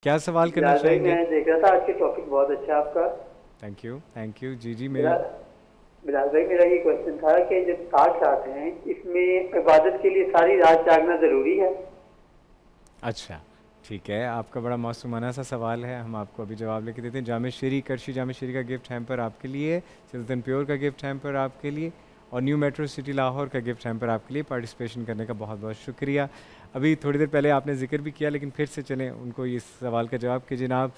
क्या सवाल करना बिलाल भाई, मैं चाहेंगे? देख रहा था आज के टॉपिक बहुत अच्छा है आपका। थैंक यू जी जी मेरे। बिलाल बिलाल भाई, मेरा ये क्वेश्चन था कि जब ताक खाते हैं इसमें इबादत के लिए सारी रात जागना जरूरी है? अच्छा, ठीक है, आपका बड़ा मासूमाना सा सवाल है, हम आपको अभी जवाब लेके देते हैं। जामे श्री करशी जामे श्री का गिफ्ट हैम्पर आपके लिए, चिल्तन प्योर का गिफ्ट हैम्पर आपके लिए, और न्यू मेट्रो सिटी लाहौर का गिफ्ट हैम्पर आपके लिए। पार्टिसिपेशन करने का बहुत बहुत शुक्रिया। अभी थोड़ी देर पहले आपने जिक्र भी किया, लेकिन फिर से चलें उनको इस सवाल का जवाब कि जनाब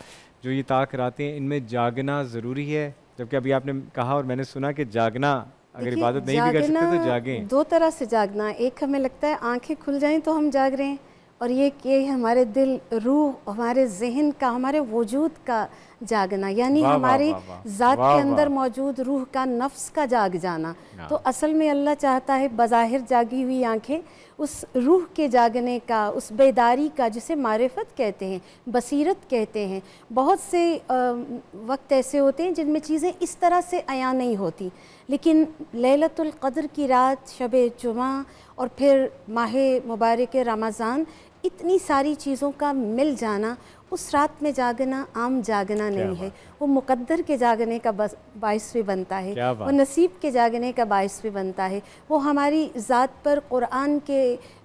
जो ये ताक रातें हैं इनमें जागना ज़रूरी है, जबकि अभी आपने कहा और मैंने सुना कि जागना, अगर देखिए, इबादत नहीं भी कर जागना सकते तो जागें। दो तरह से जागना, एक हमें लगता है आंखें खुल जाएं तो हम जाग रहे हैं, और ये कि हमारे दिल, रूह, हमारे जहन का, हमारे वजूद का जागना, यानी वाह वाह हमारी वाह वाह ज़ात वाह के अंदर वाह। मौजूद रूह का, नफ्स का जाग जाना। तो हाँ, असल में अल्लाह चाहता है बज़ाहिर जागी हुई आंखें उस रूह के जागने का, उस बेदारी का, जिसे मारिफत कहते हैं, बसीरत कहते हैं। बहुत से वक्त ऐसे होते हैं जिनमें चीज़ें इस तरह से अयां नहीं होती, लेकिन लैलतुल क़द्र की रात, शब जुमा, और फिर माह मुबारक रमज़ान, इतनी सारी चीज़ों का मिल जाना, उस रात में जागना आम जागना क्या नहीं है। बात है, वो मुक़द्दर के जागने का बाइस भी बनता है, क्या वो बात है। नसीब के जागने का बाइस भी बनता है। वो हमारी ज़ात पर कुरान के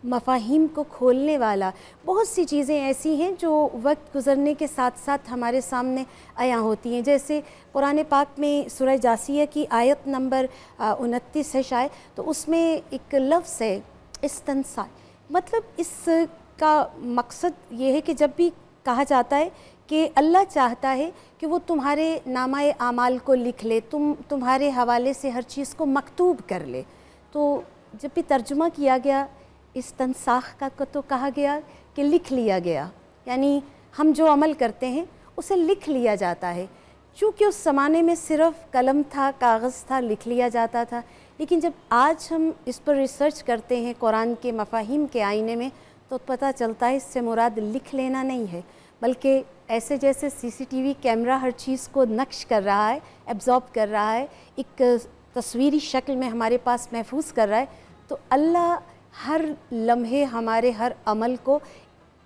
मफ़ाहिम को खोलने वाला, बहुत सी चीज़ें ऐसी हैं जो वक्त गुज़रने के साथ साथ हमारे सामने आया होती हैं। जैसे कुरान पाक में सूरह जासिया की आयत नंबर 29 है शायद, तो उसमें एक लफ्ज़ है इस्तंसा। मतलब इसका मकसद ये है कि जब भी कहा जाता है कि अल्लाह चाहता है कि वो तुम्हारे नामाए आमाल को लिख ले, तुम्हारे हवाले से हर चीज़ को मकतूब कर ले, तो जब भी तर्जुमा किया गया इस तनसाख का तो कहा गया कि लिख लिया गया, यानी हम जो अमल करते हैं उसे लिख लिया जाता है। चूँकि उस ज़माने में सिर्फ़ कलम था, कागज़ था, लिख लिया जाता था, लेकिन जब आज हम इस पर रिसर्च करते हैं कुरान के मफ़ाहिम के आईने में, तो पता चलता है इससे मुराद लिख लेना नहीं है, बल्कि ऐसे जैसे सीसीटीवी कैमरा हर चीज़ को नक्श कर रहा है, एब्ज़ॉर्ब कर रहा है, एक तस्वीरी शक्ल में हमारे पास महफूज कर रहा है, तो अल्लाह हर लम्हे हमारे हर अमल को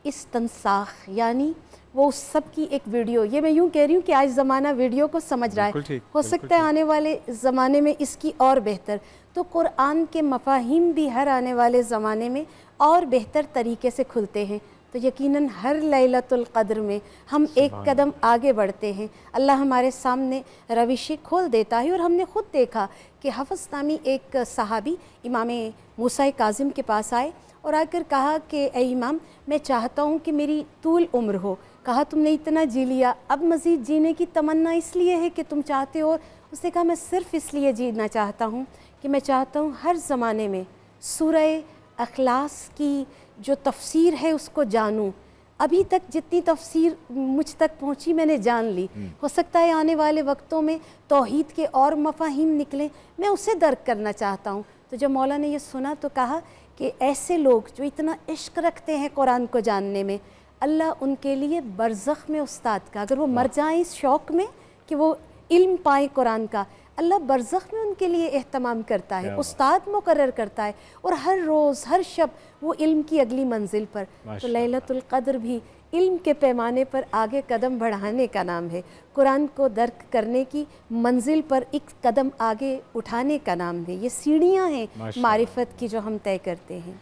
इस्तंसाख, यानी वो उस सब की एक वीडियो, ये मैं यूँ कह रही हूँ कि आज ज़माना वीडियो को समझ रहा है, बिल्कुल ठीक, हो बिल्कुल सकता है ठीक। आने वाले ज़माने में इसकी और बेहतर। तो कुरान के मफ़ाहिम भी हर आने वाले ज़माने में और बेहतर तरीके से खुलते हैं। तो यकीनन हर लैलतुल क़द्र में हम एक सुभान कदम अल्लाह। आगे बढ़ते हैं, अल्लाह हमारे सामने रविशें खोल देता है। और हमने ख़ुद देखा कि हफ़्ज़ नामी एक सहाबी इमाम मूसा काज़िम के पास आए और आकर कहा कि ए इमाम, मैं चाहता हूँ कि मेरी तूल उम्र हो। कहा तुमने इतना जी लिया, अब मज़ीद जीने की तमन्ना इसलिए है कि तुम चाहते हो? उसने कहा मैं सिर्फ़ इसलिए जीना चाहता हूँ कि मैं चाहता हूँ हर ज़माने में सूरह अखलास की जो तफसीर है उसको जानूँ। अभी तक जितनी तफसीर मुझ तक पहुँची मैंने जान ली, हो सकता है आने वाले वक्तों में तौहीद के और मफ़ाहिम निकलें, मैं उसे दर्क करना चाहता हूँ। तो जब मौला ने ये सुना तो कहा कि ऐसे लोग जो इतना इश्क रखते हैं कुरान को जानने में, अल्लाह उनके लिए बरज़ख में उस्ताद का, अगर वो मर जाएँ इस शौक़ में कि वो इल्म पाए कुरान का, अल्लाह बरज़ख में उनके लिए एहतमाम करता है, उस्ताद मुकर्रर करता है, और हर रोज़ हर शब वो इल्म की अगली मंजिल पर। तो लैलतुल क़द्र भी इल्म के पैमाने पर आगे कदम बढ़ाने का नाम है, कुरान को दर्क करने की मंजिल पर एक कदम आगे उठाने का नाम है। ये सीढ़ियाँ हैं मारिफत की जो हम तय करते हैं।